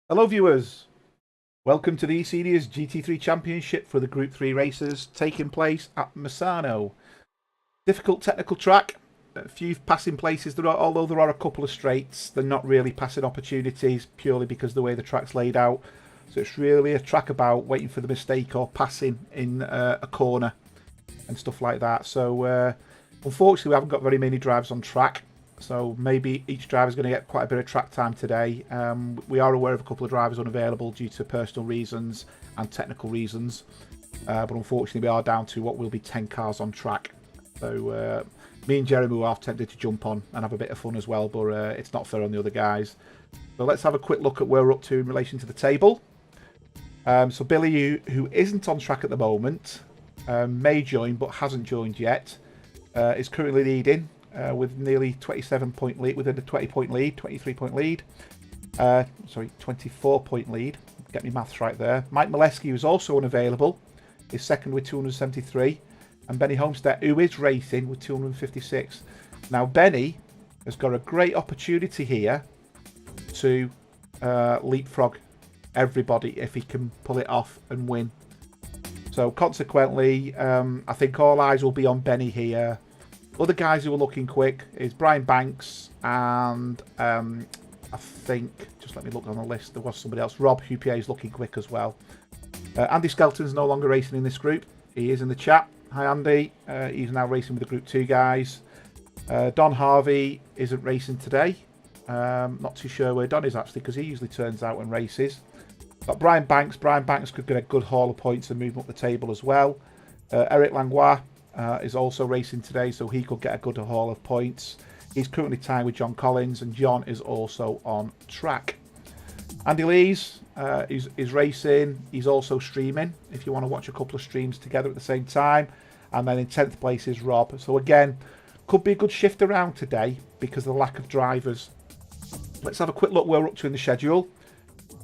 Hello viewers, welcome to the eSeniors GT3 Championship for the Group 3 races taking place at Misano. Difficult technical track, a few passing places, although there are a couple of straights, they're not really passing opportunities purely because of the way the track's laid out. So it's really a track about waiting for the mistake or passing in a corner and stuff like that. So unfortunately we haven't got very many drivers on track. So maybe each driver is going to get quite a bit of track time today. We are aware of a couple of drivers unavailable due to personal reasons and technical reasons. But unfortunately we are down to what will be 10 cars on track. So me and Jeremy were half tempted to jump on and have a bit of fun as well, but it's not fair on the other guys. So let's have a quick look at where we're up to in relation to the table. So Billy, who isn't on track at the moment, may join but hasn't joined yet, is currently leading. With nearly 27-point lead, within a 20-point lead, 23-point lead. Sorry, 24-point lead. Get me maths right there. Mike Molesky, who's also unavailable, is second with 273. And Benny Homestead, who is racing, with 256. Now, Benny has got a great opportunity here to leapfrog everybody if he can pull it off and win. So, consequently, I think all eyes will be on Benny here. Other guys who are looking quick is Brian Banks and I think, just let me look on the list, there was somebody else. Rob Houpier is looking quick as well. Andy Skelton's no longer racing in this group. He is in the chat. Hi Andy. He's now racing with the Group 2 guys. Don Harvey isn't racing today. Not too sure where Don is actually because he usually turns out and races. Got Brian Banks. Brian Banks could get a good haul of points and move up the table as well. Eric Langlois is also racing today, so he could get a good haul of points. He's currently tied with John Collins, and John is also on track. Andy Lees is racing. He's also streaming, if you want to watch a couple of streams together at the same time. And then in 10th place is Rob. So again, could be a good shift around today because of the lack of drivers. Let's have a quick look where we're up to in the schedule.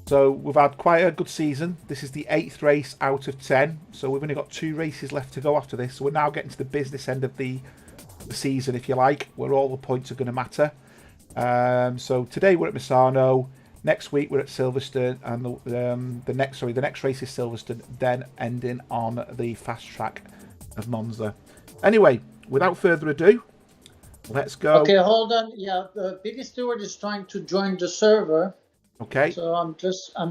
So we've had quite a good season. This is the 8th race out of 10. So we've only got 2 races left to go after this. So we're now getting to the business end of the season, if you like, where all the points are going to matter. So today we're at Misano. Next week we're at Silverstone, and the next race is Silverstone, then ending on the fast track of Monza. Anyway, without further ado, let's go. Okay, hold on. Yeah, Biggie Stewart is trying to join the server. Okay. So I'm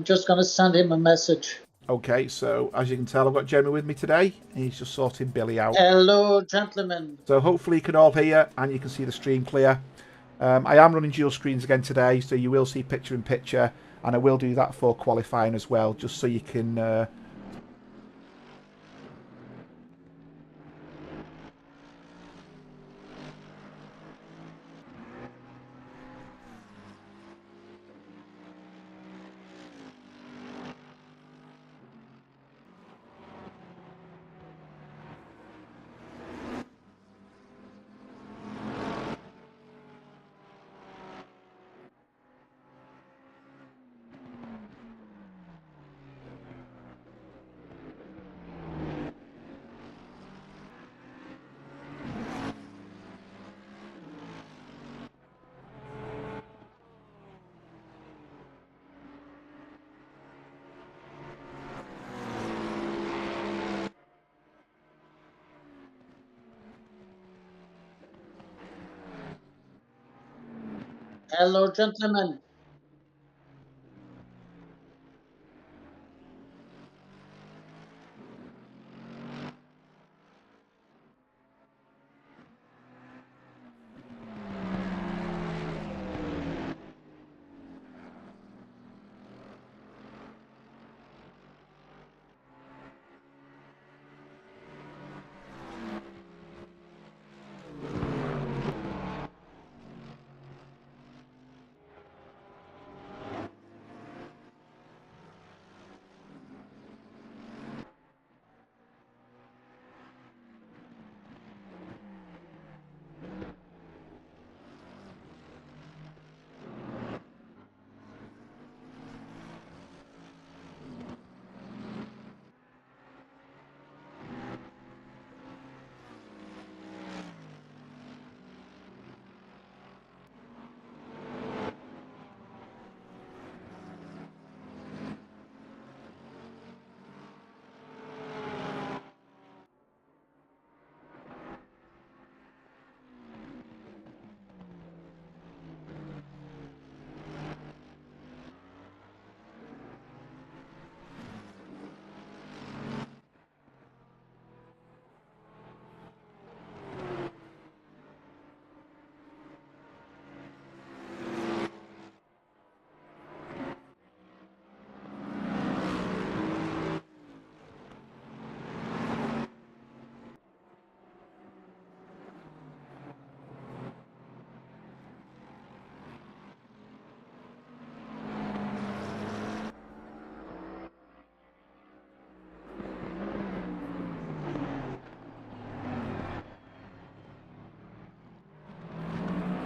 just gonna send him a message. Okay, so as you can tell, I've got Jeremy with me today. He's just sorting Billy out. Hello, gentlemen. So hopefully you can all hear and you can see the stream clear. I am running dual screens again today, so you will see picture in picture, and I will do that for qualifying as well, just so you can... Hello, gentlemen.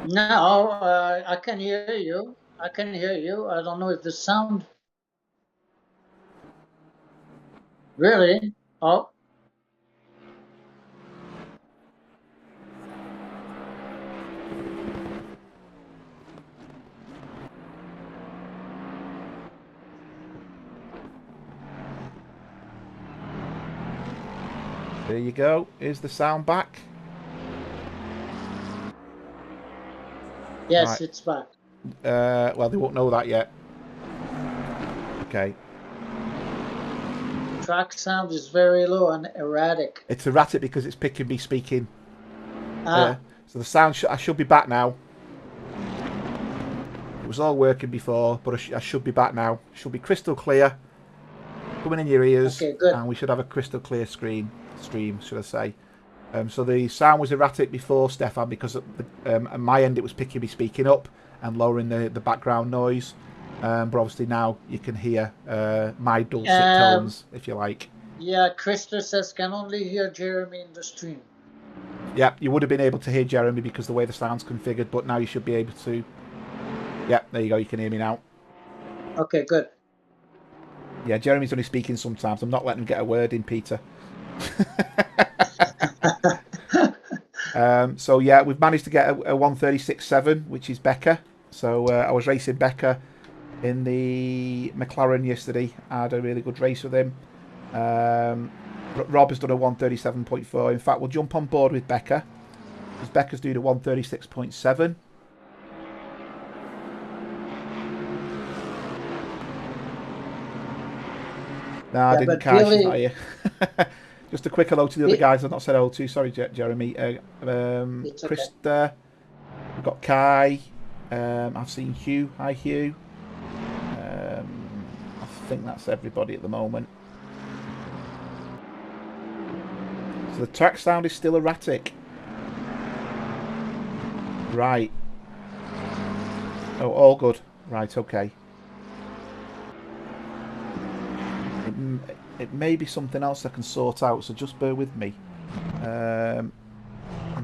Now I can hear you. I can hear you. I don't know if the sound. Really? Oh. There you go. Is the sound back? Yes, Right. it's back. Well, they won't know that yet. Okay. Track sound is very low and erratic. It's erratic because it's picking me speaking. Ah. So the sound, I should be back now. It was all working before, but I should be back now. It should be crystal clear, coming in your ears, Okay, good. and we should have a crystal clear stream, should I say. So the sound was erratic before, Stefan, because at my end it was picking me speaking up and lowering the background noise. But obviously now you can hear my dulcet tones, if you like. Yeah, Krista says can only hear Jeremy in the stream. Yeah, you would have been able to hear Jeremy because the way the sound's configured, but now you should be able to. Yeah, there you go. You can hear me now. Okay, good. Yeah, Jeremy's only speaking sometimes. I'm not letting him get a word in, Peter. So yeah, we've managed to get a 136.7, which is Becca. So I was racing Becca in the McLaren yesterday. I had a really good race with him. Rob has done a 137.4. In fact, we'll jump on board with Becca, because Becca's doing a 136.7. No, I didn't, Kai. She's not here. Just a quick hello to the other guys I've not said hello to. Sorry, Jeremy. Krista. We've got Kai. I've seen Hugh. Hi, Hugh. I think that's everybody at the moment. So the track sound is still erratic. Right. Oh, all good. Right, okay. It may be something else I can sort out, so just bear with me. I'm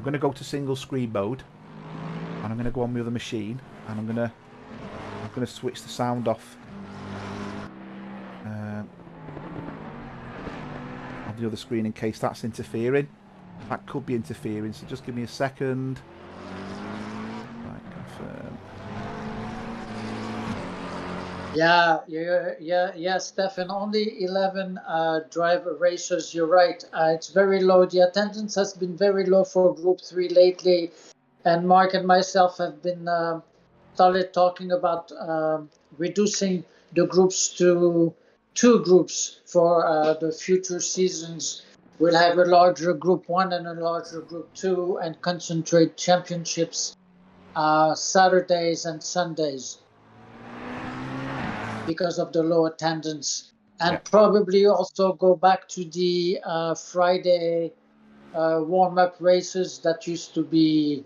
going to go to single screen mode, and I'm going to go on the other machine, and I'm going to switch the sound off on the other screen in case that's interfering. That could be interfering, so just give me a second. Right, confirm. Yeah, Stefan. Only 11 driver racers. You're right. It's very low. The attendance has been very low for Group 3 lately, and Mark and myself have been started talking about reducing the groups to 2 groups for the future seasons. We'll have a larger Group 1 and a larger Group 2, and concentrate championships Saturdays and Sundays, because of the low attendance, and probably also go back to the Friday warm-up races that used to be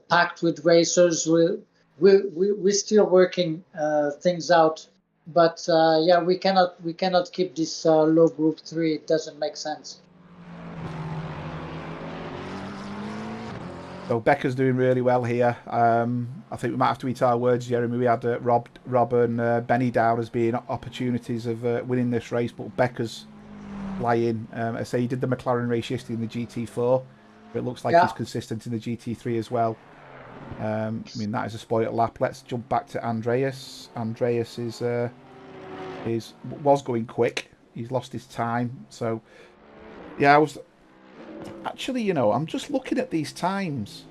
packed with racers. We're still working things out, but yeah, we cannot keep this low Group 3. It doesn't make sense. So Becca's doing really well here. I think we might have to eat our words, Jeremy. We had Rob and Benny down as being opportunities of winning this race, but Becca's flying. I say he did the McLaren race yesterday in the GT4, but it looks like he's consistent in the GT3 as well. I mean, that is a spoiled lap. Let's jump back to Andreas. Andreas was going quick. He's lost his time. So yeah, I was. Actually, you know, I'm just looking at these times.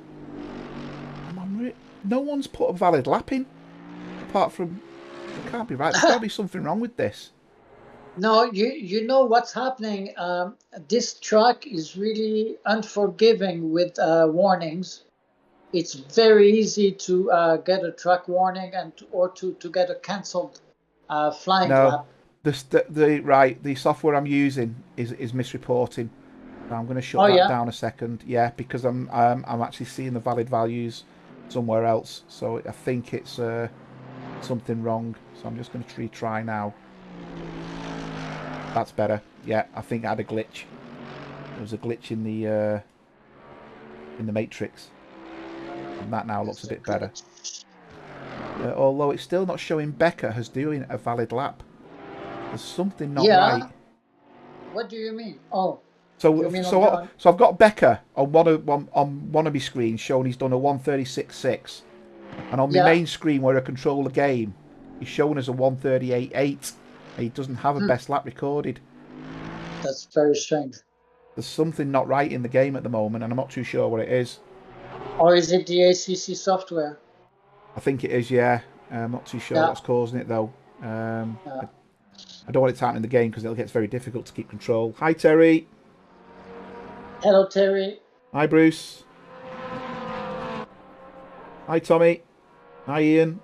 No one's put a valid lap in, apart from. It can't be right. There's got to be something wrong with this. No, you know what's happening. This track is really unforgiving with warnings. It's very easy to get a track warning or to get a cancelled flying lap. The software I'm using is misreporting. I'm going to shut that down a second. Yeah, because I'm actually seeing the valid values somewhere else. So I think it's something wrong. So I'm just going to retry now. That's better. Yeah, I think I had a glitch. There was a glitch in the matrix, and that now looks a bit better. Although it's still not showing Becca as doing a valid lap. There's something not right. What do you mean? Oh. So I've got Becca on one of my screens showing he's done a 136.6, and on my main screen where I control the game, he's showing us a 138.8, and he doesn't have a best lap recorded. That's very strange. There's something not right in the game at the moment, and I'm not too sure what it is. Or is it the ACC software? I think it is, yeah. I'm not too sure what's causing it though. I don't want it to happen in the game because it gets very difficult to keep control. Hi, Terry. Hello, Terry. Hi, Bruce. Hi, Tommy. Hi, Ian.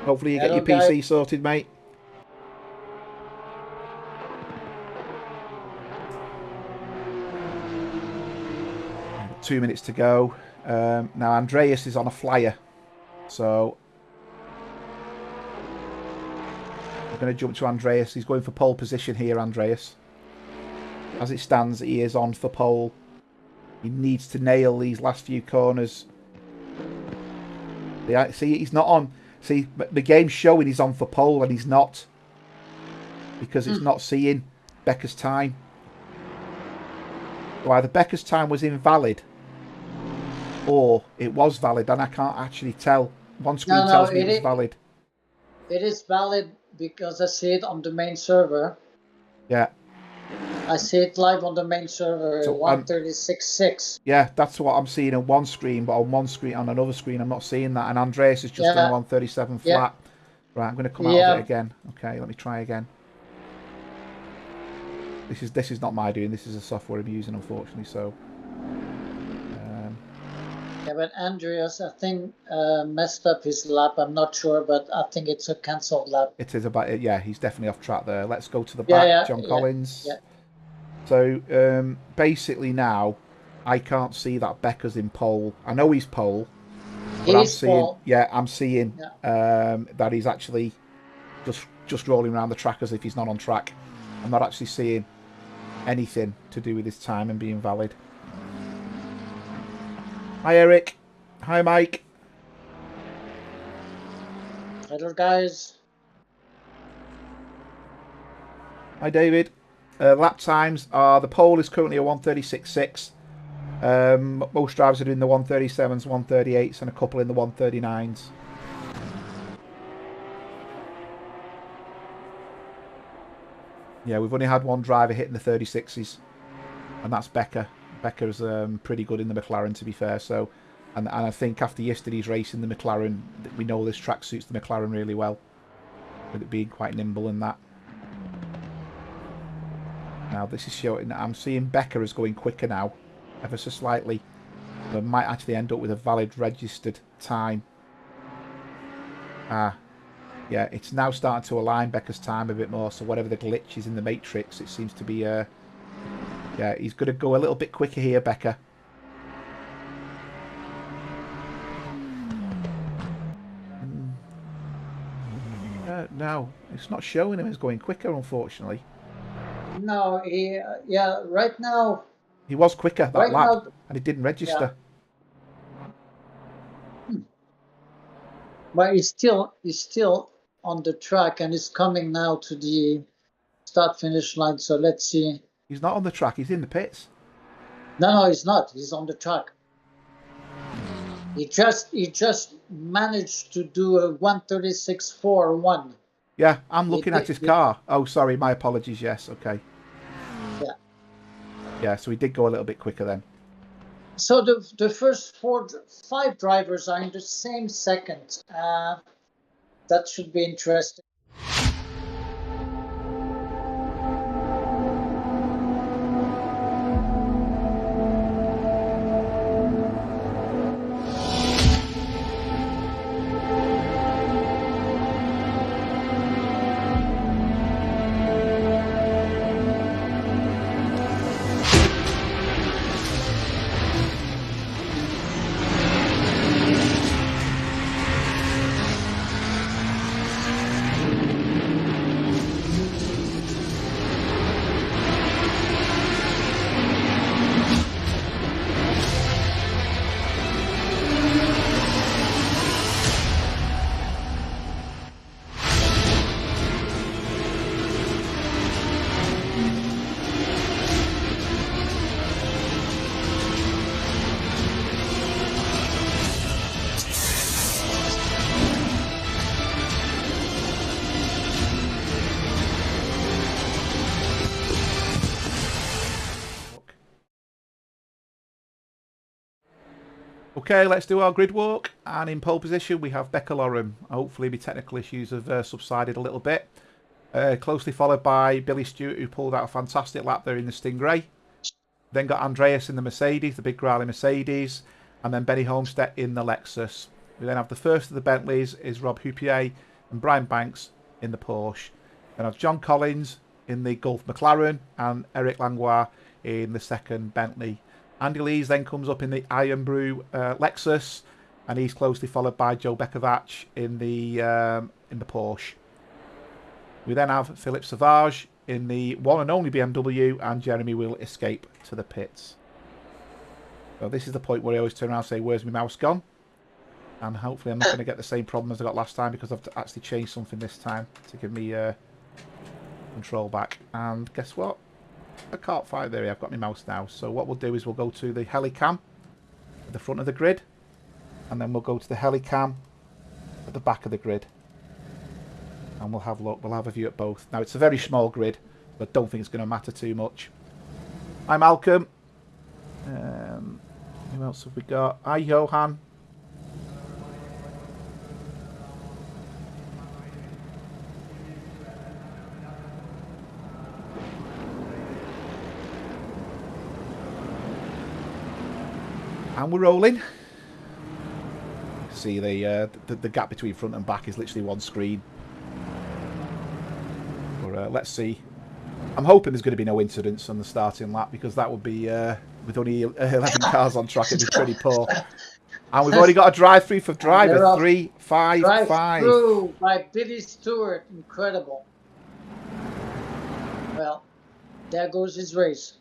Hopefully you get your PC sorted, mate. Got 2 minutes to go. Now, Andreas is on a flyer. So I'm going to jump to Andreas. He's going for pole position here, Andreas. As it stands, he is on for pole. He needs to nail these last few corners. Yeah, see, he's not on. See, the game's showing he's on for pole and he's not. Because it's not seeing Becca's time. So either Becca's time was invalid or it was valid, and I can't actually tell. One screen tells me it was valid. It is valid because I see it on the main server. Yeah. I see it live on the main server, So 136.6. yeah, that's what I'm seeing on one screen, but on one screen, on another screen, I'm not seeing that. And Andreas has just done Yeah, 137 yeah, flat. Right, I'm going to come out of it yeah. again. Okay, let me try again. This is not my doing. This is the software I'm using, unfortunately. So. Yeah, but Andreas, I think, messed up his lap. I'm not sure, but I think it's a cancelled lap. It is about it. Yeah, he's definitely off track there. Let's go to the Yeah, back. yeah, John yeah, Collins. yeah. So basically now, I can't see that Becker's in pole. I know he's pole, but I'm He's seeing. Paul. Yeah, I'm seeing Yeah. that he's actually just rolling around the track as if he's not on track. I'm not actually seeing anything to do with his time and being valid. Hi Eric. Hi Mike. Hello, guys. Hi David. Lap times are, the pole is currently a 136.6. Most drivers are doing the 137s, 138s, and a couple in the 139s. Yeah, we've only had one driver hitting the 36s, and that's Becker. Becker's pretty good in the McLaren, to be fair. So, and I think after yesterday's race in the McLaren, we know this track suits the McLaren really well, with it being quite nimble and that. Now this is showing that I'm seeing Becker is going quicker now, ever so slightly. We might actually end up with a valid registered time. Yeah, it's now starting to align Becker's time a bit more. So whatever the glitch is in the matrix, it seems to be. Yeah, he's going to go a little bit quicker here, Becker. No, it's not showing him as going quicker, unfortunately. No, yeah, right now. He was quicker that Right lap, now, and it didn't yeah. register. But he's still on the track and is coming now to the start finish line. So let's see. He's not on the track. He's in the pits. No, he's not. He's on the track. He just managed to do a 136.41. Yeah, I'm looking at his car. Oh, sorry, my apologies. Yes, okay. Yeah. Yeah, so he did go a little bit quicker then. So the first five drivers are in the same second. That should be interesting. Okay, let's do our grid walk. And in pole position, we have Becca Loram. Hopefully, the technical issues have subsided a little bit. Closely followed by Billy Stewart, who pulled out a fantastic lap there in the Stingray. Then got Andreas in the Mercedes, the big growly Mercedes. And then Benny Holmstead in the Lexus. We then have the first of the Bentleys is Rob Huppier and Brian Banks in the Porsche. Then have John Collins in the Gulf McLaren and Eric Langlois in the second Bentley. Andy Lees then comes up in the Iron Brew Lexus, and he's closely followed by Joe Bekovac in the Porsche. We then have Phillip Savage in the one and only BMW, and Jeremy will escape to the pits. So this is the point where I always turn around and say, "Where's my mouse gone?" And hopefully I'm not going to get the same problem as I got last time, because I've actually changed something this time to give me control back. And guess what? I can't find there. I've got my mouse now. So what we'll do is we'll go to the helicam at the front of the grid, and then we'll go to the helicam at the back of the grid. and we'll have a look. We'll have a view at both. Now, it's a very small grid, but I don't think it's going to matter too much. Hi, Malcolm. Who else have we got? Hi, Johan. And we're rolling. See the gap between front and back is literally one screen. But let's see. I'm hoping there's going to be no incidents on the starting lap, because that would be with only 11 cars on track, it'd be pretty poor. And we've already got a drive-through for driver 355. Drive-through by Billy Stewart, incredible. Well, there goes his race.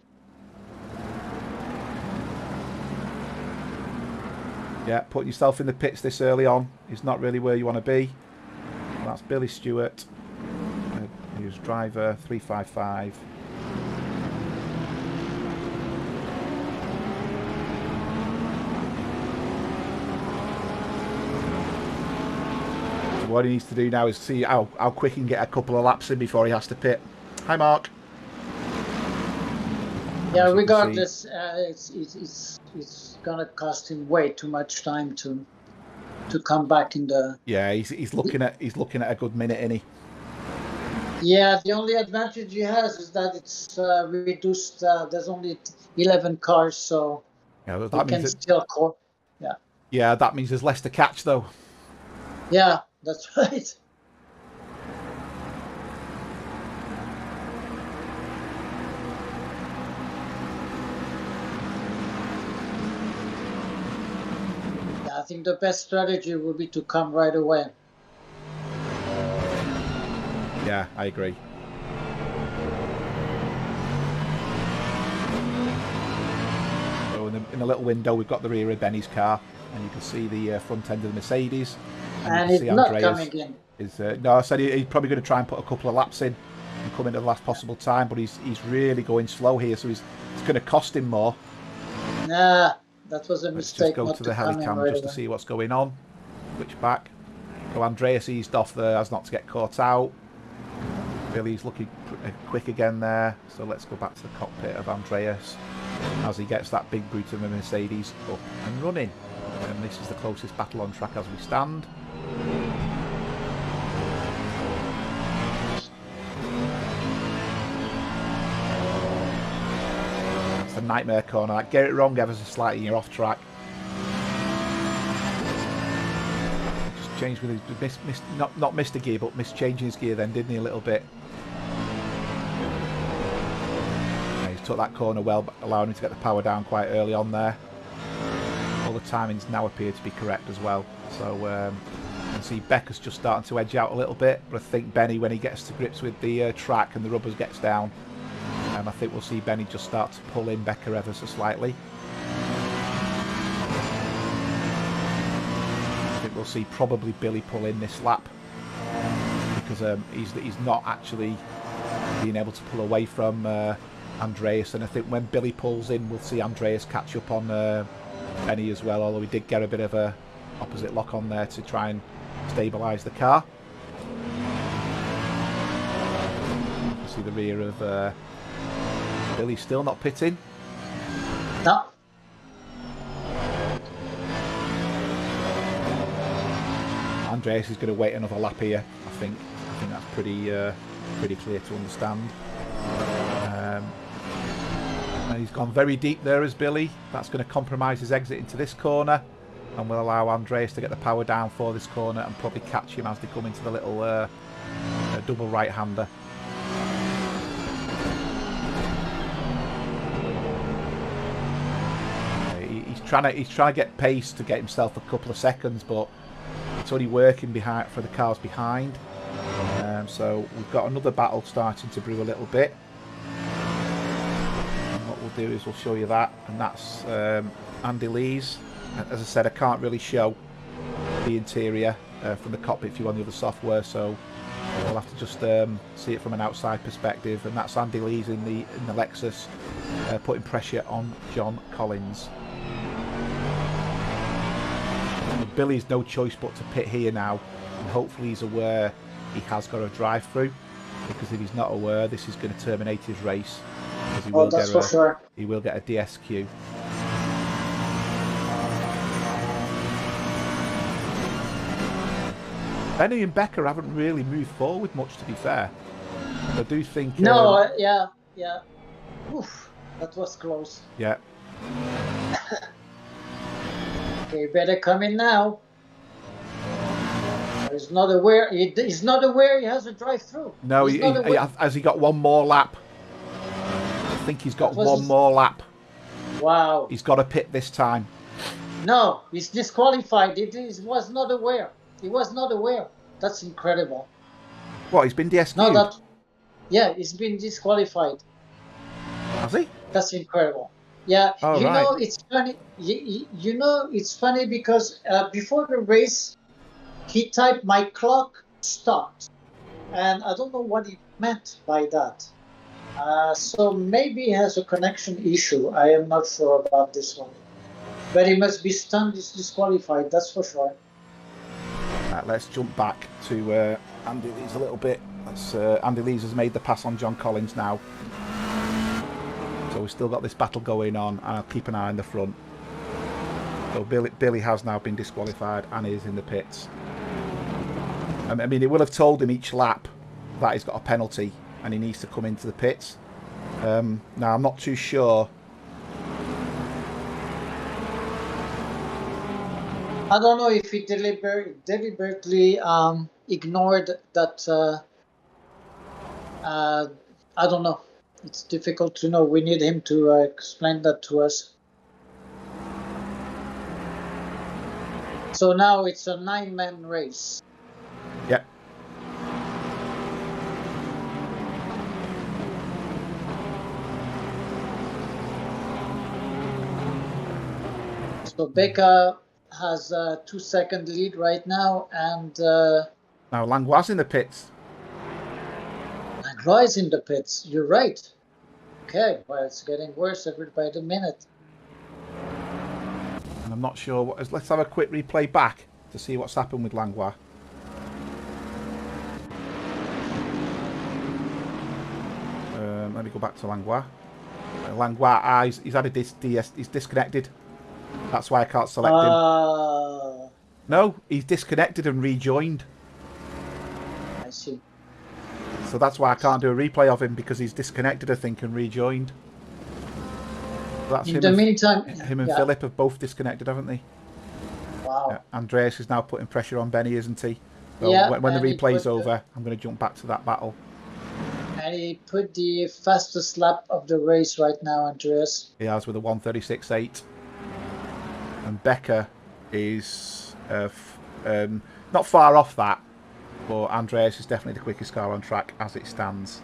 Yeah, putting yourself in the pits this early on is not really where you want to be. That's Billy Stewart, who's driver 355. So what he needs to do now is see how quick he can get a couple of laps in before he has to pit. Hi, Mark. Yeah, regardless, it's gonna cost him way too much time to come back in the. Yeah, he's looking at a good minute, isn't he? Yeah, the only advantage he has is that it's reduced. There's only 11 cars, so yeah, that he means can still. Yeah. Yeah, that means there's less to catch, though. Yeah, that's right. I think the best strategy would be to come right away. Yeah, I agree. So in the little window, we've got the rear of Benny's car, and you can see the front end of the Mercedes. And he's not coming in. No, I said he's probably going to try and put a couple of laps in and come in at the last possible time, but he's really going slow here, so it's going to cost him more. Nah. That was a mistake. Let's just go to the helicam just to see what's going on. Switch back. So Andreas eased off there as not to get caught out. Billy's looking quick again there. So let's go back to the cockpit of Andreas as he gets that big brute of a Mercedes up and running. And this is the closest battle on track as we stand. The nightmare corner. Like, get it wrong ever so slightly and you're off track. Just changed with his not missed a gear, but missed changing his gear then, didn't he, a little bit? Yeah, he's took that corner well, allowing him to get the power down quite early on there. All the timings now appear to be correct as well. So you can see Becker's just starting to edge out a little bit, but I think Benny, when he gets to grips with the track and the rubbers gets down, I think we'll see Benny just start to pull in Becker ever so slightly. I think we'll see probably Billy pull in this lap, because he's not actually being able to pull away from Andreas, and I think when Billy pulls in we'll see Andreas catch up on Benny as well, although we did get a bit of a opposite lock on there to try and stabilise the car. You see the rear of Billy's still not pitting. No. Andreas is going to wait another lap here. I think that's pretty clear to understand. And he's gone very deep there as Billy. That's going to compromise his exit into this corner, and will allow Andreas to get the power down for this corner and probably catch him as they come into the little double right-hander. He's trying to get pace to get himself a couple of seconds, but it's only working behind for the cars behind. So we've got another battle starting to brew a little bit. And what we'll do is we'll show you that, and that's Andy Lee's. As I said, I can't really show the interior from the cockpit view on the other software, so we'll have to just see it from an outside perspective. And that's Andy Lee's in the Lexus, putting pressure on John Collins. Billy's no choice but to pit here now, and hopefully he's aware he has got a drive-through, because if he's not aware, this is going to terminate his race. Because Oh, that's for sure. He will get a DSQ. Benny and Becker haven't really moved forward much, to be fair. I do think... No, yeah. Oof, that was close. Yeah. Okay, better come in now. He's not aware. He's not aware he has a drive-through. No, has he got one more lap? I think he's got one more lap. Wow. He's got to pit this time. No, he's disqualified. He was not aware. He was not aware. That's incredible. What, he's been DSQ'd? No, yeah, he's been disqualified. Has he? That's incredible. Yeah, oh, you right. know, it's funny. You know, it's funny because before the race, he typed "my clock stopped," and I don't know what he meant by that. So maybe he has a connection issue. I am not sure about this one. But he must be stunned. He's disqualified. That's for sure. Right, let's jump back to Andy Lees a little bit. Andy Lees has made the pass on John Collins now. So we've still got this battle going on, and I'll keep an eye on the front. So Billy has now been disqualified and is in the pits. I mean, it will have told him each lap that he's got a penalty and he needs to come into the pits. Now, I'm not too sure. I don't know if he deliberately ignored that. I don't know. It's difficult to know. We need him to explain that to us. So now it's a 9-man race. Yep. So Becca has a 2-second lead right now, and now Langlois in the pits. Langlois is in the pits. You're right. Okay, well, it's getting worse by the minute. And I'm not sure what. Let's have a quick replay back to see what's happened with Langlois. Let me go back to Langlois. Langlois, he's had he's disconnected. That's why I can't select him. No, he's disconnected and rejoined. I see. So that's why I can't do a replay of him, because he's disconnected, I think, and rejoined. That's in the meantime, him and Philip have both disconnected, haven't they? Wow. Andreas is now putting pressure on Benny, isn't he? So yeah, when the replay's over, I'm going to jump back to that battle. And he put the fastest lap of the race right now, Andreas. He has, with a 1:36.8. And Becker is not far off that, but Andreas is definitely the quickest car on track as it stands.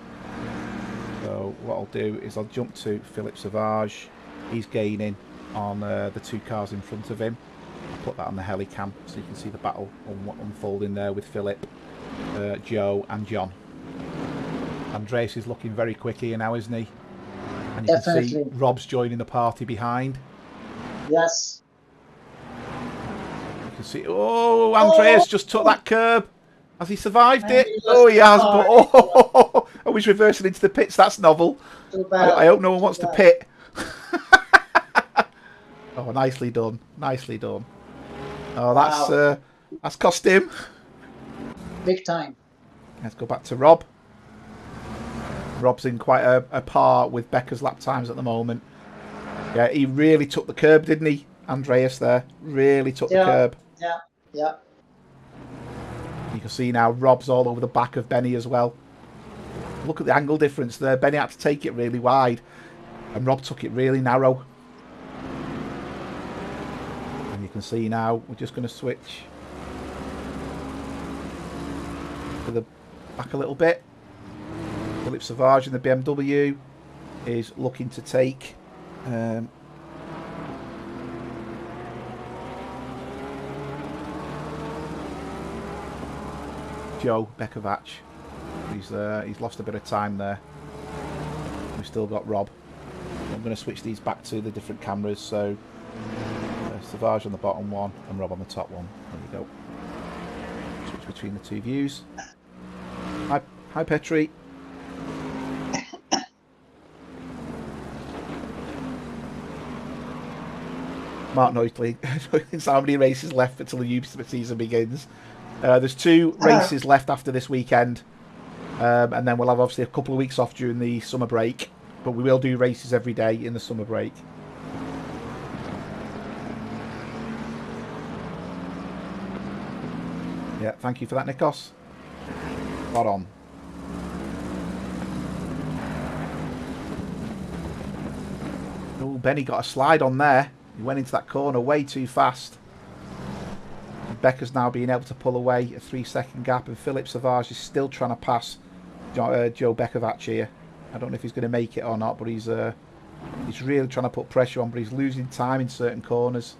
So what I'll do is I'll jump to Phillip Savage. He's gaining on the 2 cars in front of him. I'll put that on the heli cam so you can see the battle unfolding there with Philip, Joe and John. Andreas is looking very quick here now, isn't he? And you can see Rob's joining the party behind. Yes. You can see, Andreas just took that curb. Has he survived it? Oh, he has, but he's reversing into the pits. That's novel. I hope no one wants to pit. Oh, nicely done. Nicely done. Oh, that's cost him. Big time. Let's go back to Rob. Rob's in quite a par with Becker's lap times at the moment. Yeah, he really took the curb, didn't he? Andreas there. Really took the curb. Yeah. You can see now Rob's all over the back of Benny as well. Look at the angle difference there. Benny had to take it really wide, and Rob took it really narrow. And you can see now we're just going to switch to the back a little bit. Phillip Savage in the BMW is looking to take Joe Bekovac. He's lost a bit of time there. We've still got Rob. I'm going to switch these back to the different cameras. So Savage on the bottom one and Rob on the top one. There you go. Switch between the 2 views. Hi, Petri. Mark Noitley. How many races left until the season begins? There's 2 races left after this weekend. And then we'll have obviously a couple of weeks off during the summer break. But we will do races every day in the summer break. Yeah, thank you for that, Nikos. Spot on. Oh, Benny got a slide on there. He went into that corner way too fast. And Becca's now being able to pull away a 3-second gap, and Phillip Savage is still trying to pass Joe Bekovac here. I don't know if he's going to make it or not, but he's really trying to put pressure on, but he's losing time in certain corners.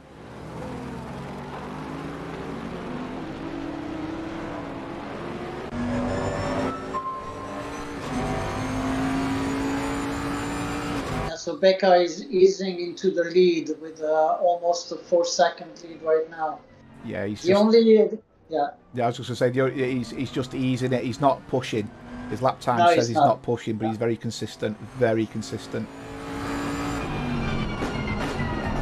So Becca is easing into the lead with almost a 4-second lead right now. Yeah, he's the only. Yeah. Yeah, I was just going to say, he's just easing it. He's not pushing. His lap time says he's not pushing, but he's very consistent. Very consistent.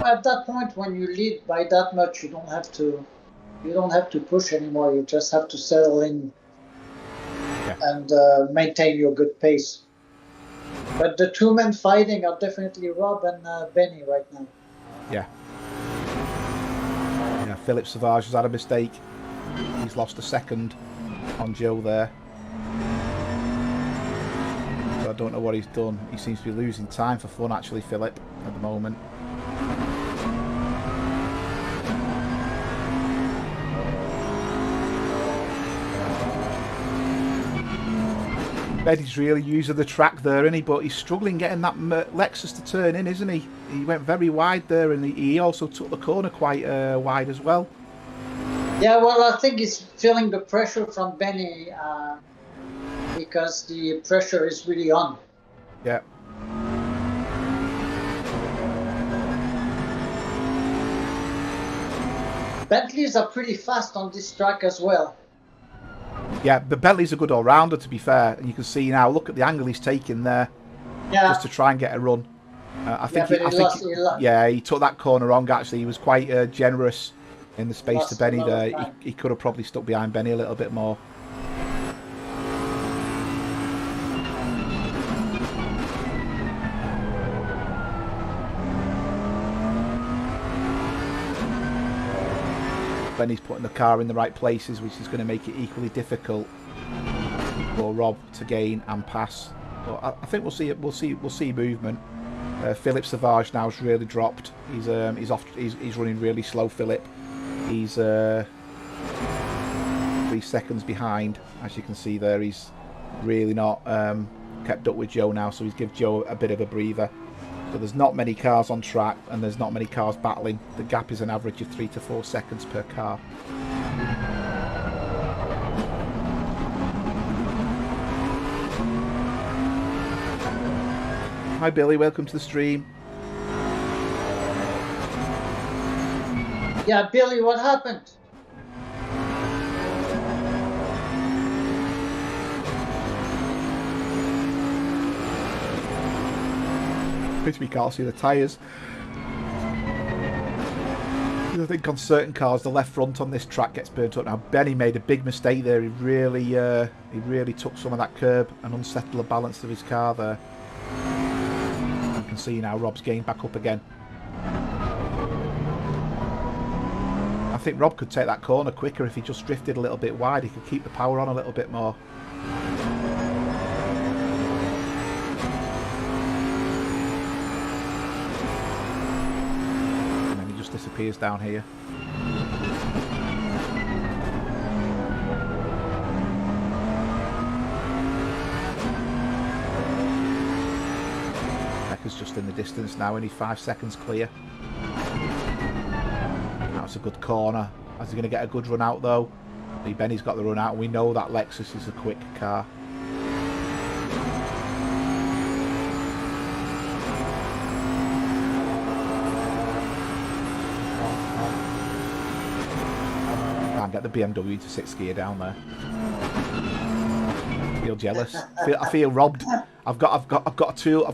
At that point, when you lead by that much, you don't have to. You don't have to push anymore. You just have to settle in and maintain your good pace. But the 2 men fighting are definitely Rob and Benny right now. Yeah. Yeah, Phillip Savage has had a mistake. He's lost a second on Joe there. So I don't know what he's done. He seems to be losing time for fun, actually, Phillip, at the moment. Benny's really using the track there, isn't he? But he's struggling getting that Lexus to turn in, isn't he? He went very wide there, and he also took the corner quite wide as well. Yeah, well, I think he's feeling the pressure from Benny because the pressure is really on. Yeah. Bentleys are pretty fast on this track as well. Yeah, but Bentley's a good all-rounder, to be fair. And you can see now, look at the angle he's taking there. Yeah. Just to try and get a run. I think he took that corner wrong, actually. He was quite generous in the space to Benny there. He could have probably stuck behind Benny a little bit more. Benny's putting the car in the right places, which is going to make it equally difficult for Rob to gain and pass. But I think we'll see movement. Phillip Savage now has really dropped. He's running really slow. Phillip, he's 3 seconds behind, as you can see there. He's really not kept up with Joe now, so he's given Joe a bit of a breather. So there's not many cars on track, and there's not many cars battling. The gap is an average of 3 to 4 seconds per car. Hi Billy, welcome to the stream. Yeah, Billy, what happened? We can't see the tyres. I think on certain cars the left front on this track gets burnt up. Now Benny made a big mistake there. He really took some of that curb and unsettled the balance of his car there. You can see now Rob's gained back up again. I think Rob could take that corner quicker if he just drifted a little bit wide. He could keep the power on a little bit more. Disappears down here. Becca's just in the distance now, only 5 seconds clear. That's a good corner. Is he going to get a good run out though? Benny's got the run out. We know that Lexus is a quick car. Get the BMW into 6th gear down there. feel jealous. I feel robbed. I've got a tool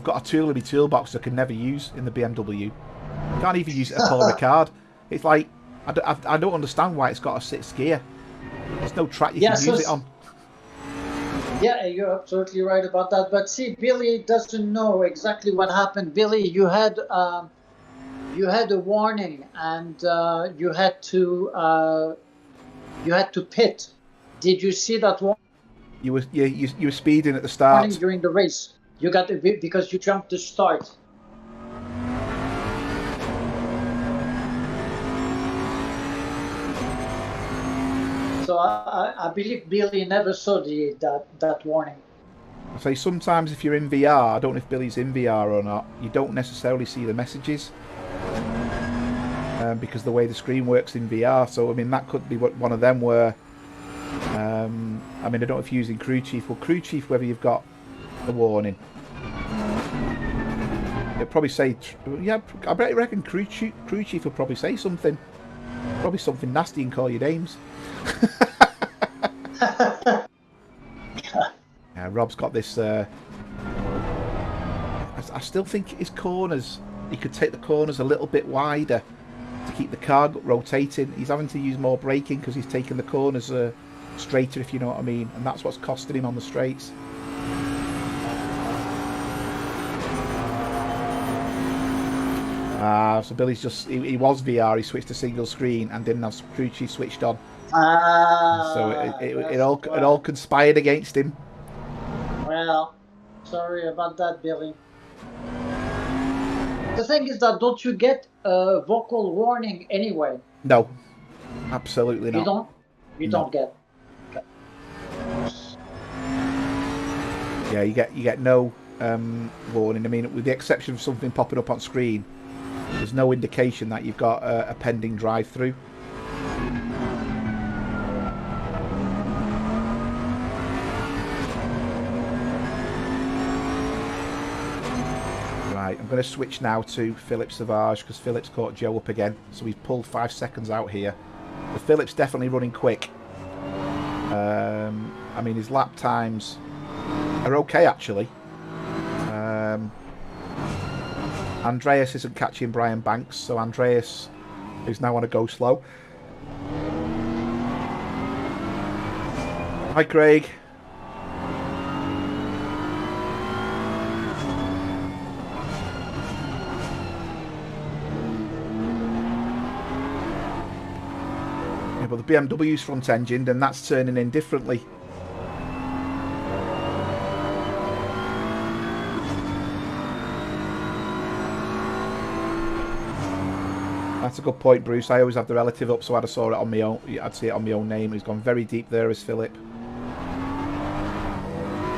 in my toolbox I can never use in the BMW. I can't even use it at Paul Ricard. It's like I don't understand why it's got a 6th gear. There's no track you can use it on. Yeah, you're absolutely right about that. But see, Billy doesn't know exactly what happened. Billy, you had a warning, and you had to pit. Did you see that warning? You were speeding at the start during the race. You got a bit because you jumped the start. So I believe Billy never saw that warning. I say sometimes if you're in VR, I don't know if Billy's in VR or not, you don't necessarily see the messages because the way the screen works in VR. So I mean that could be one of them where I mean I don't know if you're using Crew Chief. Well, Crew Chief, whether you've got a warning, it'll probably say yeah. I reckon Crew Chief will probably say something, probably something nasty and call you names. Yeah, Rob's got this. I still think his corners. He could take the corners a little bit wider to keep the car rotating. He's having to use more braking because he's taking the corners straighter, if you know what I mean, and that's what's costing him on the straights. So Billy's just he was VR. He switched to single screen and didn't have Crew Chief switched on. So it all conspired against him. Well, sorry about that, Billy. The thing is that don't you get a vocal warning anyway? No, absolutely not. You don't get. Okay. Yeah, you get no warning. I mean, with the exception of something popping up on screen, there's no indication that you've got a pending drive-through. Right, I'm going to switch now to Phillip Savage because Phillip's caught Joe up again. So he's pulled 5 seconds out here. But Phillip's definitely running quick. I mean, his lap times are okay, actually. Andreas isn't catching Brian Banks, so Andreas is now on a go slow. Hi, Craig. Yeah, but the BMW's front engine, then that's turning in differently. That's a good point, Bruce. I always have the relative up, so I'd have saw it on my own. I'd see it on my own name. He's gone very deep there, as Phillip.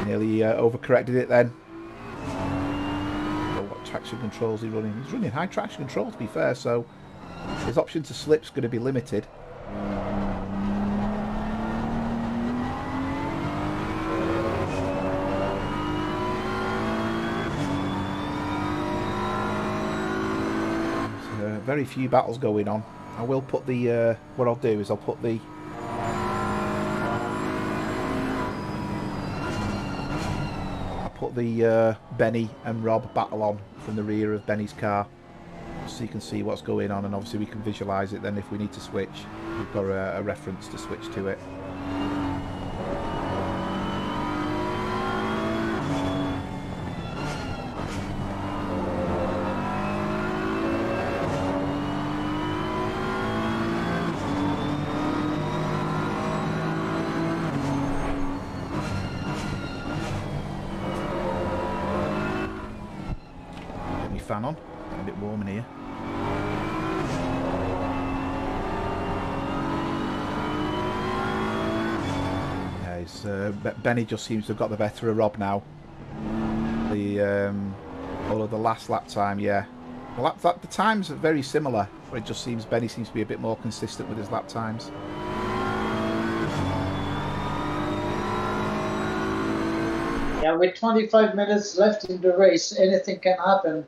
Nearly overcorrected it then. Oh, what traction control is he running? He's running high traction control, to be fair, so his option to slip's going to be limited. Very few battles going on. I will put the what I'll do is I'll put the Benny and Rob battle on from the rear of Benny's car, so you can see what's going on, and obviously we can visualize it then if we need to switch. We've got a reference to switch to it. Fan on, getting a bit warm in here. Yeah, Benny just seems to have got the better of Rob now. Although the last lap time, yeah, the times are very similar, but it just seems Benny seems to be a bit more consistent with his lap times. Yeah, with 25 minutes left in the race, anything can happen.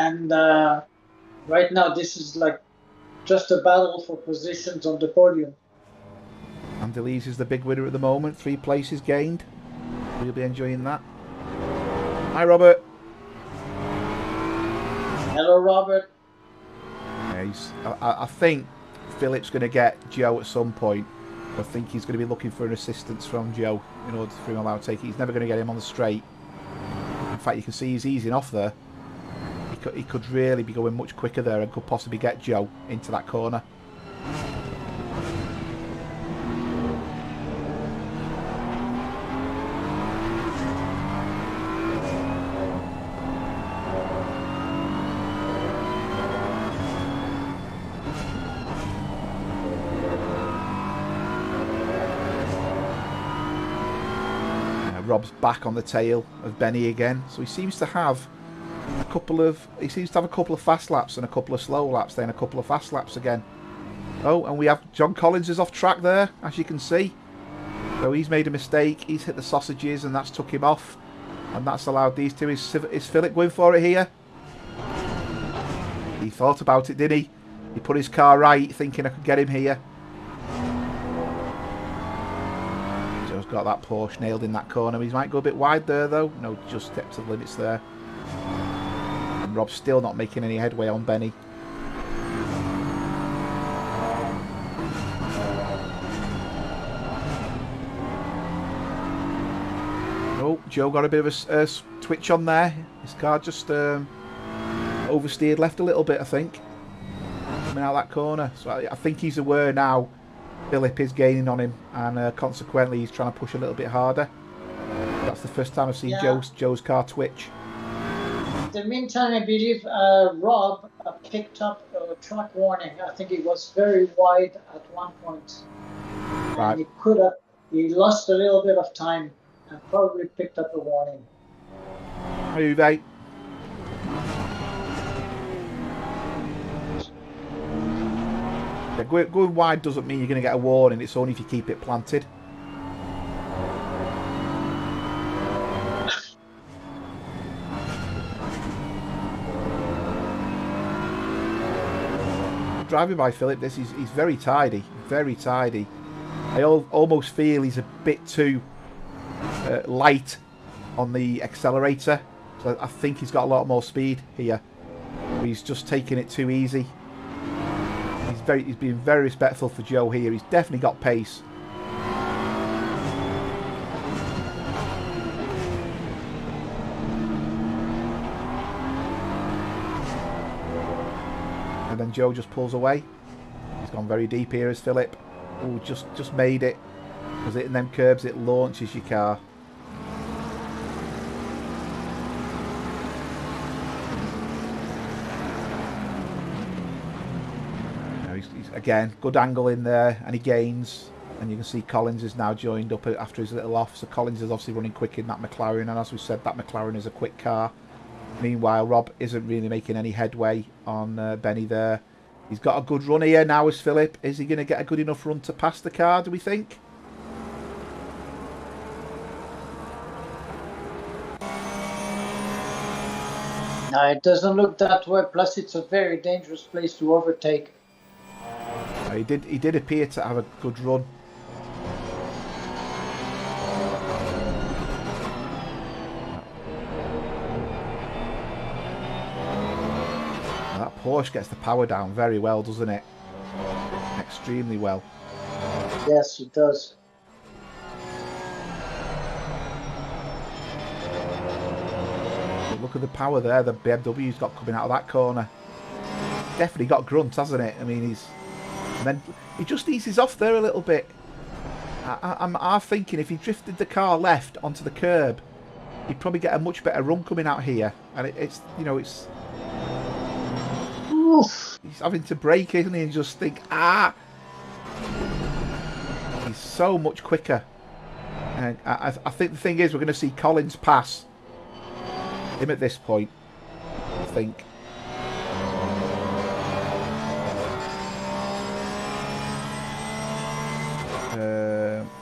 And right now, this is like just a battle for positions on the podium. Andelise is the big winner at the moment. 3 places gained. We'll be enjoying that. Hi, Robert. Hello, Robert. Yeah, I think Philip's going to get Joe at some point. I think he's going to be looking for an assistance from Joe in order for him to allow to take it. He's never going to get him on the straight. In fact, you can see he's easing off there. He could really be going much quicker there and could possibly get Joe into that corner. Rob's back on the tail of Benny again, so he seems to have a couple of fast laps and a couple of slow laps, then a couple of fast laps again. Oh, and we have John Collins is off track there, as you can see. So he's made a mistake. He's hit the sausages, and that's took him off, and that's allowed these two. Is Phillip going for it here? He thought about it, didn't he? He put his car right, thinking I could get him here. Got that Porsche nailed in that corner. He might go a bit wide there though. No, just kept to the limits there. And Rob's still not making any headway on Benny. Oh, Joe got a bit of a twitch on there. His car just oversteered left a little bit, I think. Coming out that corner. So I think he's aware now Phillip is gaining on him, and consequently he's trying to push a little bit harder. That's the first time I've seen Joe's car twitch. In the meantime, I believe Rob picked up a track warning. I think he was very wide at one point. Right. And he lost a little bit of time and probably picked up a warning. Uwe. Going wide doesn't mean you're going to get a warning, it's only if you keep it planted. Driving by Phillip, he's very tidy, very tidy. I almost feel he's a bit too light on the accelerator, so I think he's got a lot more speed here. He's just taking it too easy. He's been very respectful for Joe here. He's definitely got pace. And then Joe just pulls away. He's gone very deep here as Phillip. Oh, just made it. Because hitting them curbs, it launches your car. Again, good angle in there, and he gains, and you can see Collins is now joined up after his little off, so Collins is obviously running quick in that McLaren, and as we said, that McLaren is a quick car. Meanwhile, Rob isn't really making any headway on Benny there. He's got a good run here now as Phillip. Is he going to get a good enough run to pass the car, do we think? No, it doesn't look that way, plus it's a very dangerous place to overtake. He did appear to have a good run. That Porsche gets the power down very well, doesn't it? Extremely well. Yes, it does. But look at the power there the BMW's got coming out of that corner. Definitely got grunt, hasn't it? I mean, and then he just eases off there a little bit. I'm thinking if he drifted the car left onto the curb, he'd probably get a much better run coming out here. And it's he's having to brake, isn't he? And just think, he's so much quicker. And I think the thing is, we're going to see Collins pass him at this point, I think.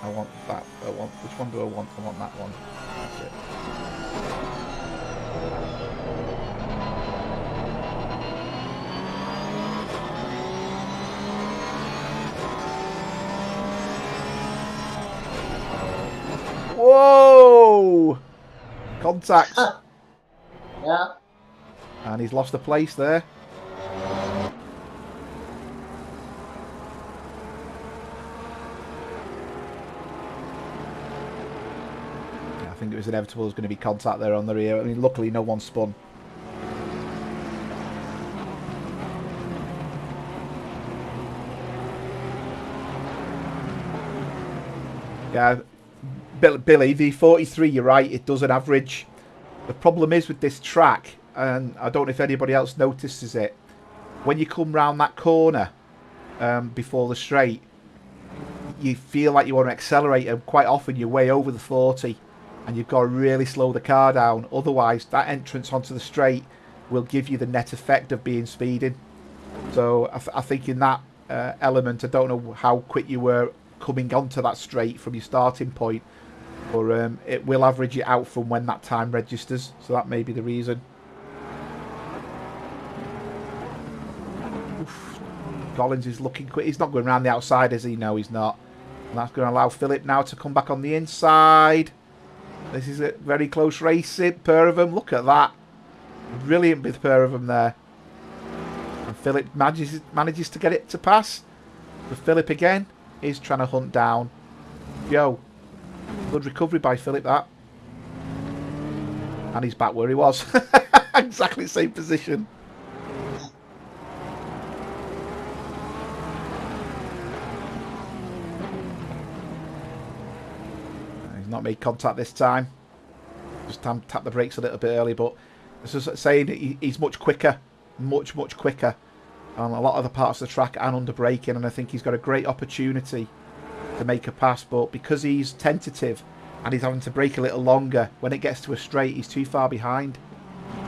I want that. Which one do I want? I want that one. That's it. Whoa! Contact. Yeah. And he's lost a place there. I think it was inevitable there's going to be contact there on the rear. I mean, luckily no one spun. Yeah, Billy, the 43, you're right, it does an average. The problem is with this track, and I don't know if anybody else notices it, when you come round that corner before the straight, you feel like you want to accelerate, and quite often you're way over the 40 and you've got to really slow the car down. Otherwise, that entrance onto the straight will give you the net effect of being speeding. So I think in that element, I don't know how quick you were coming onto that straight from your starting point, but it will average it out from when that time registers, so that may be the reason. Oof. Collins is looking quick. He's not going around the outside, is he? No, he's not. And that's going to allow Phillip now to come back on the inside. This is a very close racing, pair of them. Look at that. Brilliant with pair of them there. And Phillip manages to get it to pass. But Phillip again is trying to hunt down Joe. Good recovery by Phillip, that. And he's back where he was. Exactly the same position. He's not made contact this time. Just tap the brakes a little bit early, but it's just saying he's much quicker. Much quicker on a lot of the parts of the track and under braking, and I think he's got a great opportunity to make a pass, but because he's tentative and he's having to brake a little longer, when it gets to a straight he's too far behind.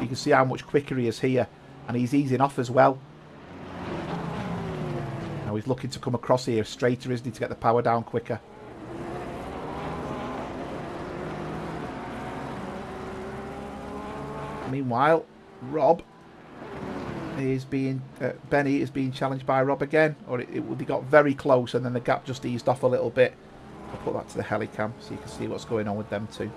You can see how much quicker he is here, and he's easing off as well. Now he's looking to come across here straighter, isn't he, to get the power down quicker. Meanwhile, Benny is being challenged by Rob again, or they got very close and then the gap just eased off a little bit. I'll put that to the helicam so you can see what's going on with them two.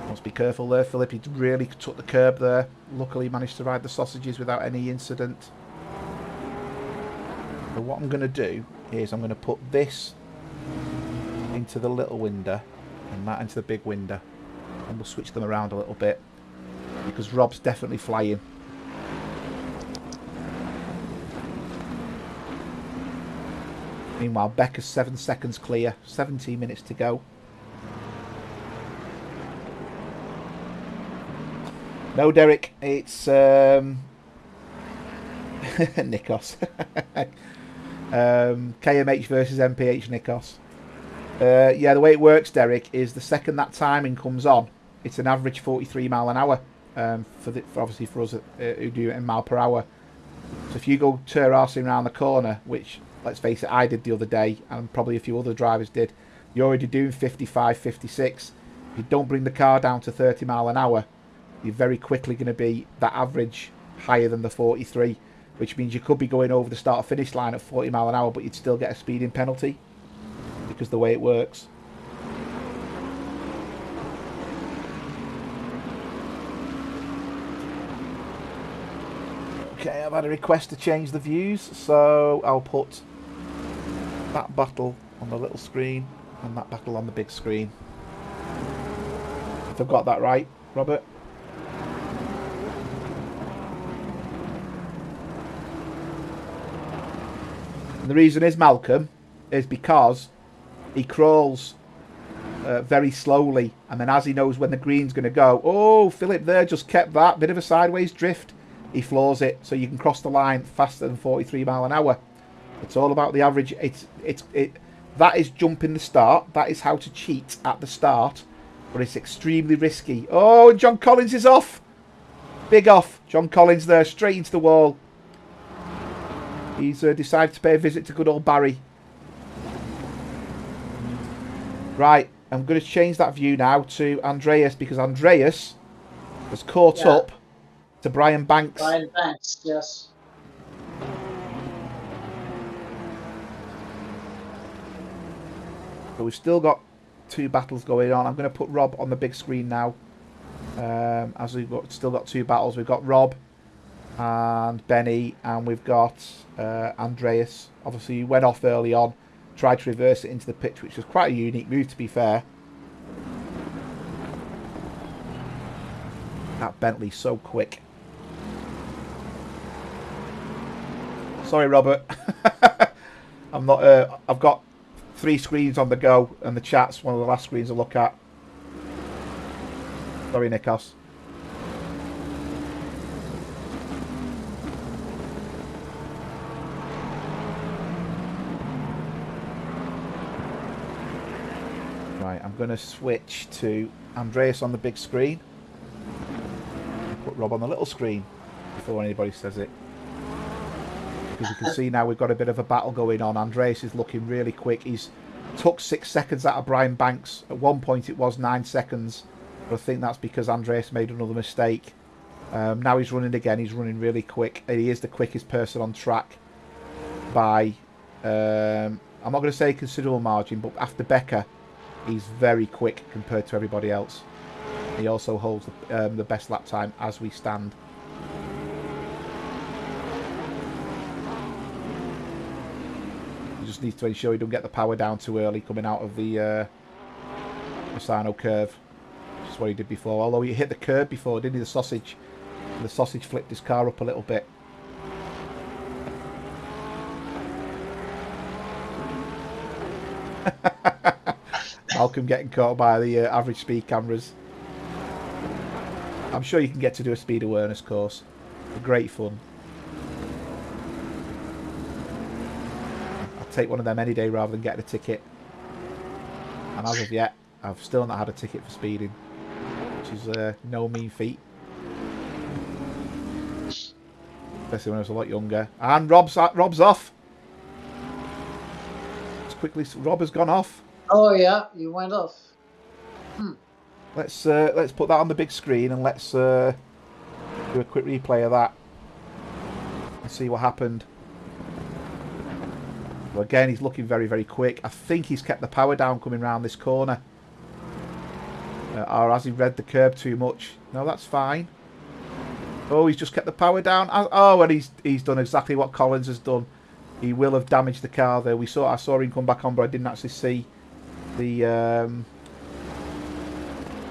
Must be careful there, Phillip. He really took the curb there. Luckily he managed to ride the sausages without any incident. So what I'm going to do is I'm going to put this into the little window and that into the big window, and we'll switch them around a little bit because Rob's definitely flying. Meanwhile, Becca's 7 seconds clear, 17 minutes to go. No, Derek, it's Nikos. KMH versus MPH Nikos. Yeah, the way it works, Derek, is the second that timing comes on, it's an average 43 mile an hour obviously for us who do it in mile per hour. So if you go terracing around the corner, which, let's face it, I did the other day, and probably a few other drivers did, you're already doing 55, 56. If you don't bring the car down to 30 mile an hour, you're very quickly going to be that average higher than the 43, which means you could be going over the start-finish line at 40 mile an hour, but you'd still get a speeding penalty because the way it works. Okay, I've had a request to change the views, so I'll put that battle on the little screen and that battle on the big screen. If I've got that right, Robert? And the reason is, Malcolm, is because he crawls very slowly, and then as he knows when the green's going to go, oh, Phillip there just kept that bit of a sideways drift. He floors it, so you can cross the line faster than 43 mile an hour. It's all about the average. That is jumping the start. That is how to cheat at the start, but it's extremely risky. Oh, John Collins is off. Big off. John Collins there, straight into the wall. He's decided to pay a visit to good old Barry. Right, I'm going to change that view now to Andreas, because Andreas has caught up to Brian Banks. Brian Banks, yes. But we've still got 2 battles going on. I'm going to put Rob on the big screen now. As we've still got 2 battles. We've got Rob and Benny, and we've got Andreas. Obviously, he went off early on, tried to reverse it into the pitch, which was quite a unique move, to be fair. That Bentley's so quick. Sorry, Robert. I'm not. I've got 3 screens on the go, and the chat's one of the last screens to look at. Sorry, Nikos. Right, I'm going to switch to Andreas on the big screen. And put Rob on the little screen before anybody says it. Because you can see now we've got a bit of a battle going on. Andreas is looking really quick. He's took 6 seconds out of Brian Banks. At one point it was 9 seconds. But I think that's because Andreas made another mistake. Now he's running again. He's running really quick. He is the quickest person on track by, I'm not going to say a considerable margin, but after Becker, he's very quick compared to everybody else. He also holds the best lap time as we stand. He just needs to ensure he don't get the power down too early coming out of the Misano curve. Which is what he did before. Although he hit the curb before, didn't he? The sausage. And the sausage flipped his car up a little bit. Malcolm getting caught by the average speed cameras. I'm sure you can get to do a speed awareness course. Great fun. I'll take one of them any day rather than getting a ticket. And as of yet, I've still not had a ticket for speeding, which is no mean feat. Especially when I was a lot younger. And Rob's off. As quickly, Rob has gone off. Oh yeah, you went off. Let's put that on the big screen and let's do a quick replay of that and see what happened. Well, again, he's looking very, very quick. I think he's kept the power down coming round this corner. Or has he read the curb too much? No, that's fine. Oh, he's just kept the power down. Oh, and he's done exactly what Collins has done. He will have damaged the car there. I saw him come back on, but I didn't actually see the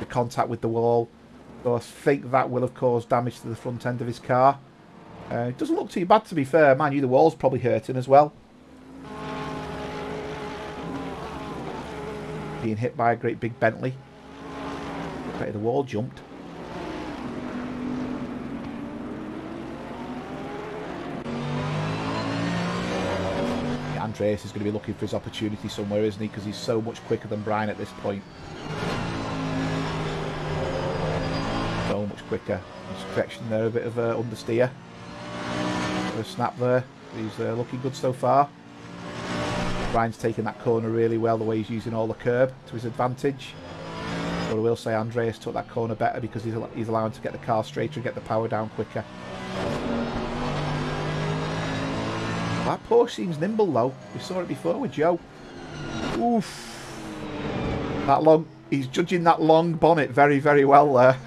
contact with the wall. So I think that will have caused damage to the front end of his car. It doesn't look too bad, to be fair. Mind you, the wall's probably hurting as well. Being hit by a great big Bentley. Bet the wall jumped. Andreas is going to be looking for his opportunity somewhere, isn't he? Because he's so much quicker than Brian at this point. So much quicker. He's correction there, a bit of understeer. A snap there. He's looking good so far. Brian's taking that corner really well, the way he's using all the curb to his advantage. But I will say Andreas took that corner better because he's allowing to get the car straighter and get the power down quicker. That Porsche seems nimble though. We saw it before with Joe. Oof. That long. He's judging that long bonnet very, very well there.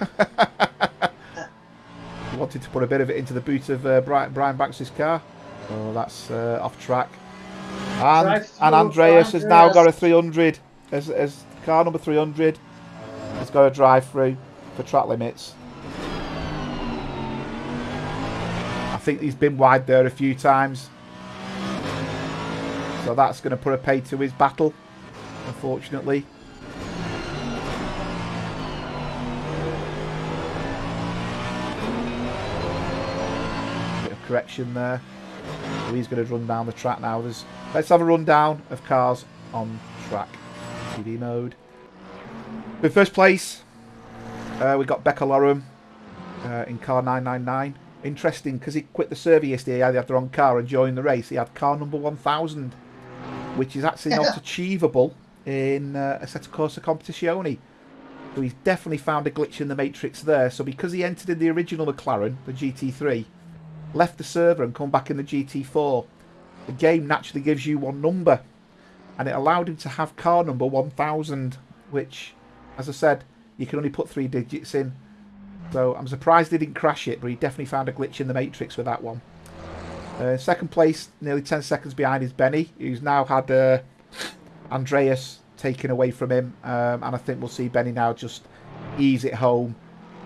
He wanted to put a bit of it into the boot of Brian Banks' car. Oh, that's off track. And Andreas has now got a 300. As car number 300 has got a drive through for track limits. I think he's been wide there a few times. So that's going to put a pay to his battle, unfortunately. Bit of correction there. So he's going to run down the track now. Let's have a rundown of cars on track. CD mode. In first place, we got Becca Lorem in car 999. Interesting, because he quit the survey yesterday, he had the wrong car and joined the race. He had car number 1000. Which is actually not achievable in a Assetto Corsa Competizione. So he's definitely found a glitch in the matrix there. So because he entered in the original McLaren, the GT3, left the server and come back in the GT4, the game naturally gives you one number. and it allowed him to have car number 1000, which, as I said, you can only put 3 digits in. So I'm surprised he didn't crash it, but he definitely found a glitch in the matrix with that one. Second place, nearly 10 seconds behind, is Benny, who's now had Andreas taken away from him, and I think we'll see Benny now just ease it home.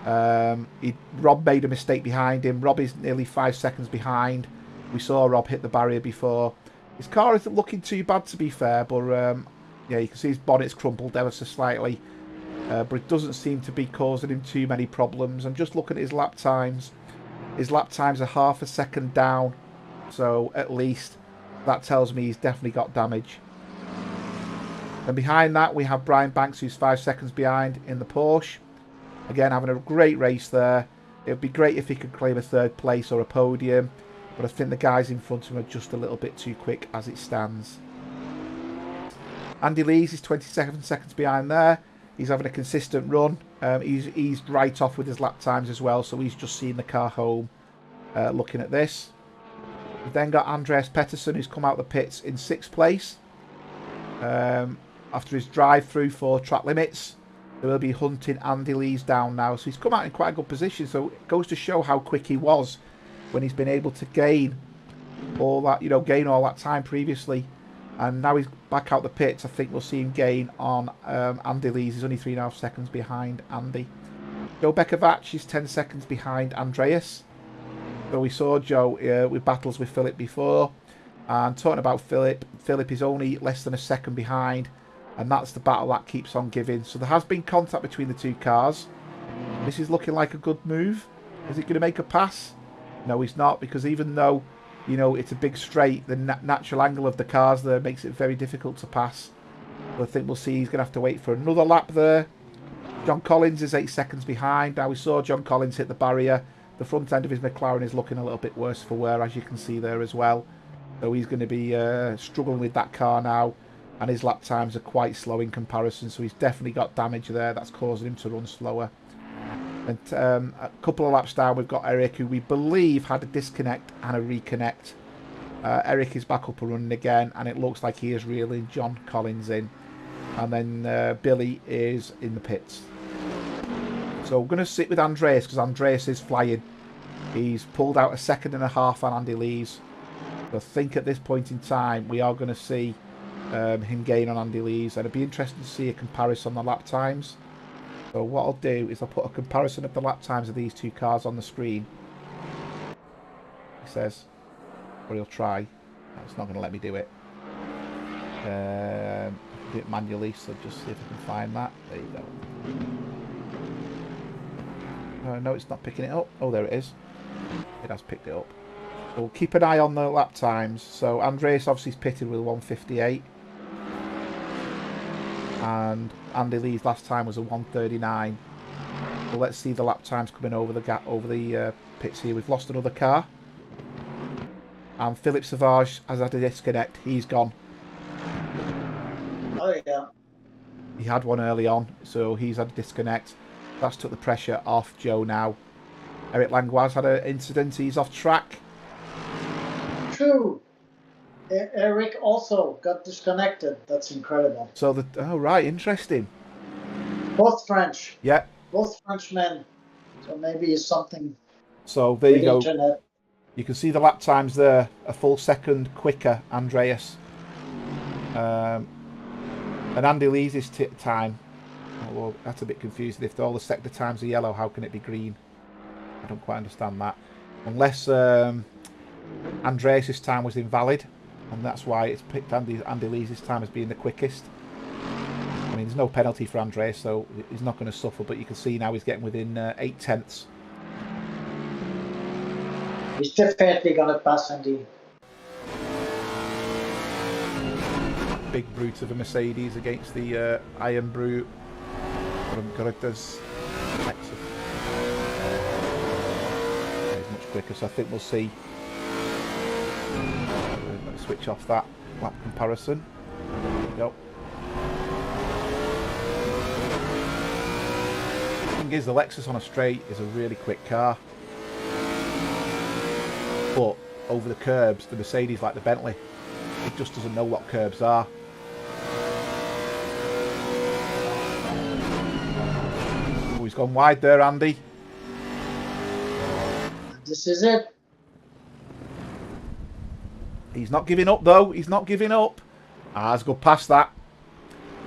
Rob made a mistake behind him. Rob is nearly 5 seconds behind. We saw Rob hit the barrier before. His car isn't looking too bad, to be fair, but yeah, you can see his bonnet's crumpled ever so slightly, but it doesn't seem to be causing him too many problems. I'm just looking at his lap times. His lap times are half a second down, so at least that tells me he's definitely got damage. And behind that we have Brian Banks, who's 5 seconds behind in the Porsche. Again, having a great race there. It would be great if he could claim a 3rd place or a podium, but I think the guys in front of him are just a little bit too quick as it stands. Andy Lees is 27 seconds behind there. He's having a consistent run. He's right off with his lap times as well, so he's just seen the car home looking at this. We've then got Andreas Pettersson, who's come out of the pits in 6th place. After his drive through for track limits, they will be hunting Andy Lees down now. So he's come out in quite a good position. So it goes to show how quick he was when he's been able to gain all that, gain all that time previously. And now he's back out the pits. I think we'll see him gain on Andy Lees. He's only 3.5 seconds behind Andy. Joe Bekovac is 10 seconds behind Andreas. So we saw Joe with battles with Phillip before. And talking about Phillip is only less than a second behind. And that's the battle that keeps on giving. So there has been contact between the 2 cars. This is looking like a good move. Is it going to make a pass? No, he's not, because even though, it's a big straight, the natural angle of the cars there makes it very difficult to pass. So I think we'll see he's going to have to wait for another lap there. John Collins is 8 seconds behind. Now we saw John Collins hit the barrier. The front end of his McLaren is looking a little bit worse for wear, as you can see there as well. So he's going to be struggling with that car now. And his lap times are quite slow in comparison, so he's definitely got damage there that's causing him to run slower. And a couple of laps down, we've got Eric, who we believe had a disconnect and a reconnect. Eric is back up and running again, and it looks like he is reeling John Collins in. And then Billy is in the pits. So we're going to sit with Andreas, because Andreas is flying. He's pulled out 1.5 seconds on Andy Lees. So I think at this point in time, we are going to see him gain on Andy Lees, and it'd be interesting to see a comparison on the lap times. So what I'll do is I'll put a comparison of the lap times of these 2 cars on the screen. He says, or he'll try. No, it's not going to let me do it. Do it manually, so just see if I can find that. There you go. No, it's not picking it up. Oh, there it is. It has picked it up. So we'll keep an eye on the lap times. So Andreas obviously is pitted with 1:58. And Andy Lee's last time was a 1:39. So let's see the lap times coming over the gap, over the pits here. We've lost another car, and Phillip Savage has had a disconnect. He's gone. Oh yeah. He had one early on, so he's had a disconnect. That's took the pressure off Joe now. Eric Langlois had an incident. He's off track. True. Eric also got disconnected. That's incredible. So oh right, interesting. Both French. Yeah. Both Frenchmen. So maybe it's something. So there you go. Internet. You can see the lap times there, a full second quicker, Andreas. And Andy Lees' time. Oh, that's a bit confusing. If all the sector times are yellow, how can it be green? I don't quite understand that. Unless Andreas' time was invalid, and that's why it's picked Andy Lees' time as being the quickest. I mean, there's no penalty for Andreas, so he's not going to suffer, but you can see now he's getting within 8 tenths. He's definitely going to pass Andy. Big brute of a Mercedes against the Iron Brute. Got it does Lexus. He's much quicker, so I think we'll see. Let's switch off that lap comparison. There we go. The thing is, the Lexus on a straight is a really quick car, but over the curbs, the Mercedes, like the Bentley, it just doesn't know what curbs are. he's gone wide there, Andy. This is it. He's not giving up, though. He's not giving up. Let's go past that.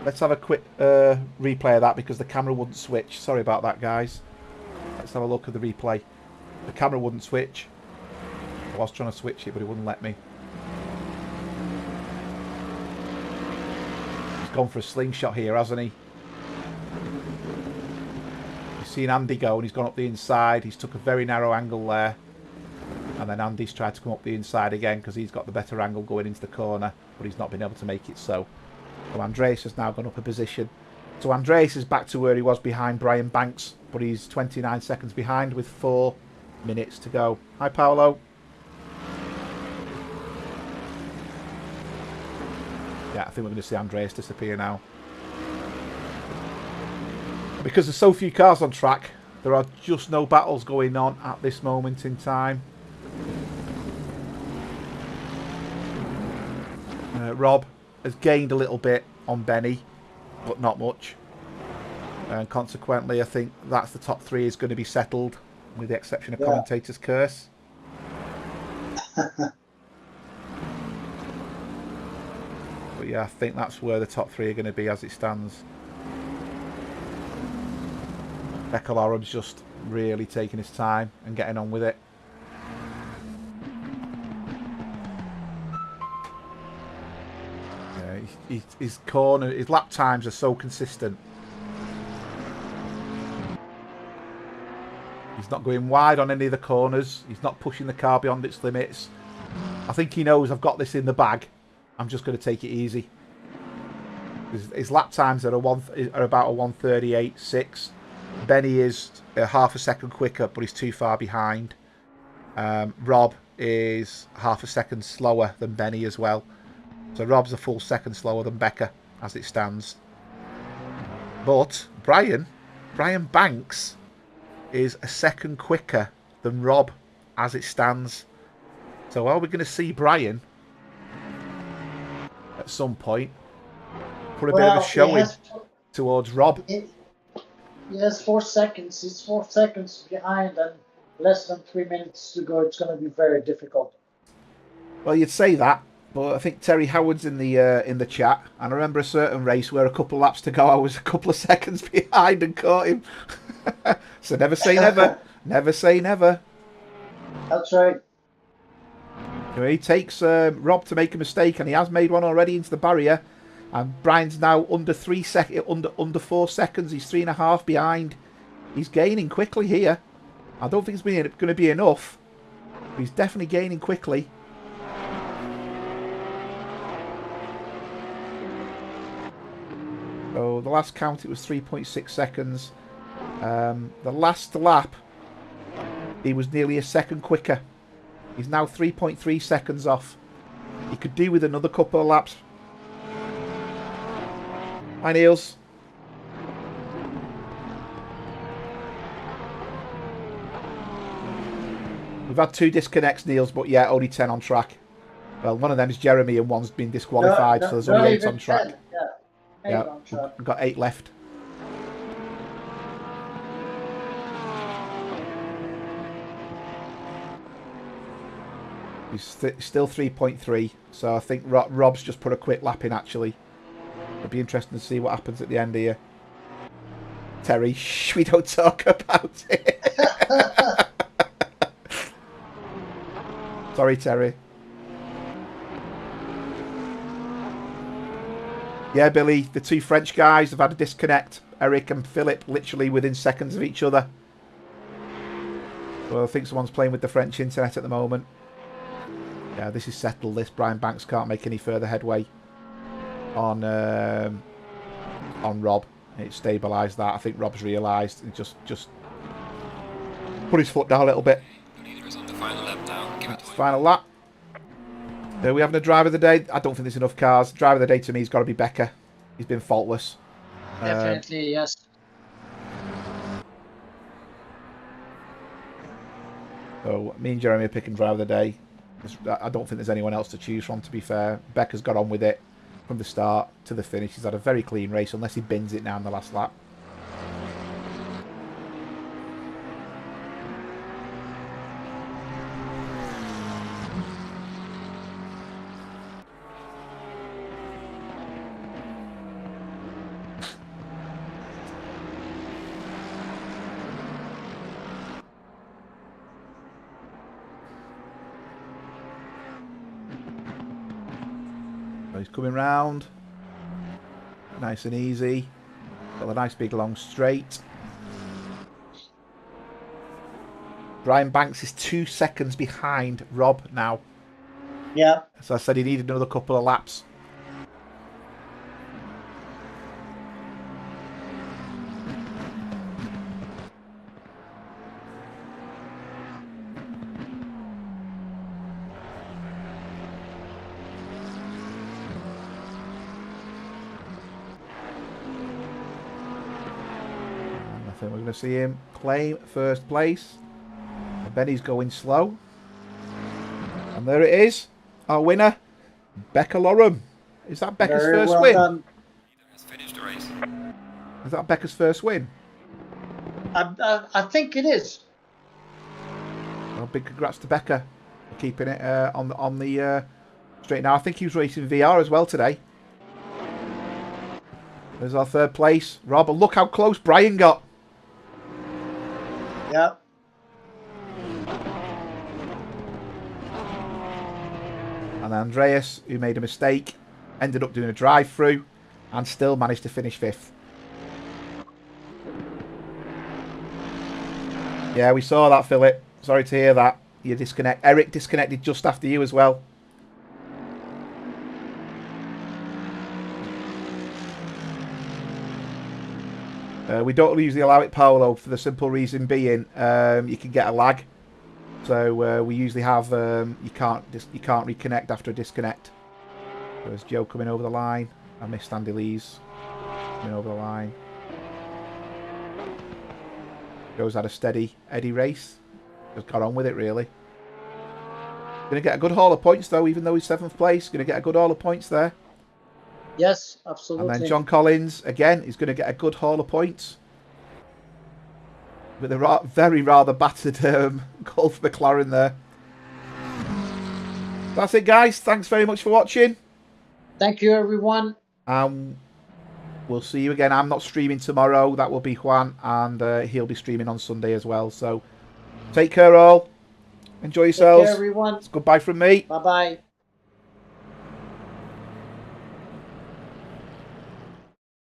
Let's have a quick replay of that because the camera wouldn't switch. Sorry about that, guys. Let's have a look at the replay. The camera wouldn't switch. I was trying to switch it, but it wouldn't let me. He's gone for a slingshot here, hasn't he? You've seen Andy go, and he's gone up the inside. He's took a very narrow angle there. And then Andy's tried to come up the inside again because he's got the better angle going into the corner, but he's not been able to make it so. So Andreas has now gone up a position. So Andreas is back to where he was behind Brian Banks, but he's 29 seconds behind with 4 minutes to go. Hi, Paolo. Yeah, I think we're going to see Andreas disappear now. Because there's so few cars on track, there are just no battles going on at this moment in time. Rob has gained a little bit on Benny, but not much. And consequently, I think that's the top 3 is going to be settled, with the exception of commentator's curse. But yeah, I think that's where the top 3 are going to be as it stands. Beccalorum's just really taking his time and getting on with it. Yeah, his lap times are so consistent. He's not going wide on any of the corners. He's not pushing the car beyond its limits. I think he knows I've got this in the bag. I'm just going to take it easy. His lap times are about a 1:38.6. Benny is half a second quicker, but he's too far behind. Rob is half a second slower than Benny as well. So Rob's a full second slower than Becker as it stands. But Brian Banks is a second quicker than Rob as it stands. So are we going to see Brian at some point put a bit of a showing towards Rob? He has 4 seconds. He's 4 seconds behind and less than 3 minutes to go. It's going to be very difficult. Well, you'd say that, but I think Terry Howard's in the chat, and I remember a certain race where a couple of laps to go, I was a couple of seconds behind and caught him. So never say never. Never say never. That's right. He takes Rob to make a mistake, and he has made one already into the barrier. And Brian's now under 4 seconds. He's 3.5 behind. He's gaining quickly here. I don't think it's going to be enough. But he's definitely gaining quickly. So the last count, it was 3.6 seconds. The last lap, he was nearly a second quicker. He's now 3.3 seconds off. He could do with another couple of laps. Hi, Niels. We've had 2 disconnects, Niels, but yeah, only 10 on track. Well, one of them is Jeremy and one's been disqualified, so there's only 8 on track. 8 on track. We've got 8 left. He's still 3.3, so I think Rob's just put a quick lap in, actually. It'll be interesting to see what happens at the end here. Terry, shh, we don't talk about it. Sorry, Terry. Yeah, Billy, the 2 French guys have had a disconnect. Eric and Philip literally within seconds of each other. Well, I think someone's playing with the French internet at the moment. Yeah, this is settled. This Brian Banks can't make any further headway on Rob. It stabilised that. I think Rob's realised and just put his foot down a little bit. That's the final lap. Are we having a driver of the day? I don't think there's enough cars. Driver of the day to me has got to be Becker. He's been faultless. Definitely, yes. So me and Jeremy are picking driver of the day. I don't think there's anyone else to choose from, to be fair. Becker's got on with it from the start to the finish. He's had a very clean race, unless he bins it now in the last lap. So he's coming round. Nice and easy. Got a nice big long straight. Brian Banks is 2 seconds behind Rob now. Yeah. So I said he needed another couple of laps. I think we're going to see him claim first place. And Benny's going slow. And there it is. Our winner, Becca Lorem. Is that Becca's Very first well win? done. Has finished the race. Is that Becca's first win? I think it is. Well, big congrats to Becca for keeping it on the straight now. I think he was racing VR as well today. There's our third place. Rob, look how close Brian got. Yeah. And Andreas, who made a mistake, ended up doing a drive-through and still managed to finish 5th. Yeah, we saw that, Philip. Sorry to hear that. You disconnect. Eric disconnected just after you as well. We don't usually allow it, Paolo, for the simple reason being you can get a lag. So we usually have you can't reconnect after a disconnect. There's Joe coming over the line. I missed Andy Lee's coming over the line. Joe's had a steady Eddie race. Just got on with it really. Going to get a good haul of points though, even though he's 7th place. Going to get a good haul of points there. Yes, absolutely. And then John Collins again is going to get a good haul of points. With a very rather battered Golf McLaren there. That's it, guys. Thanks very much for watching. Thank you, everyone. We'll see you again. I'm not streaming tomorrow. That will be Juan, and he'll be streaming on Sunday as well. So take care, all. Enjoy yourselves. Take care, everyone. It's goodbye from me. Bye-bye.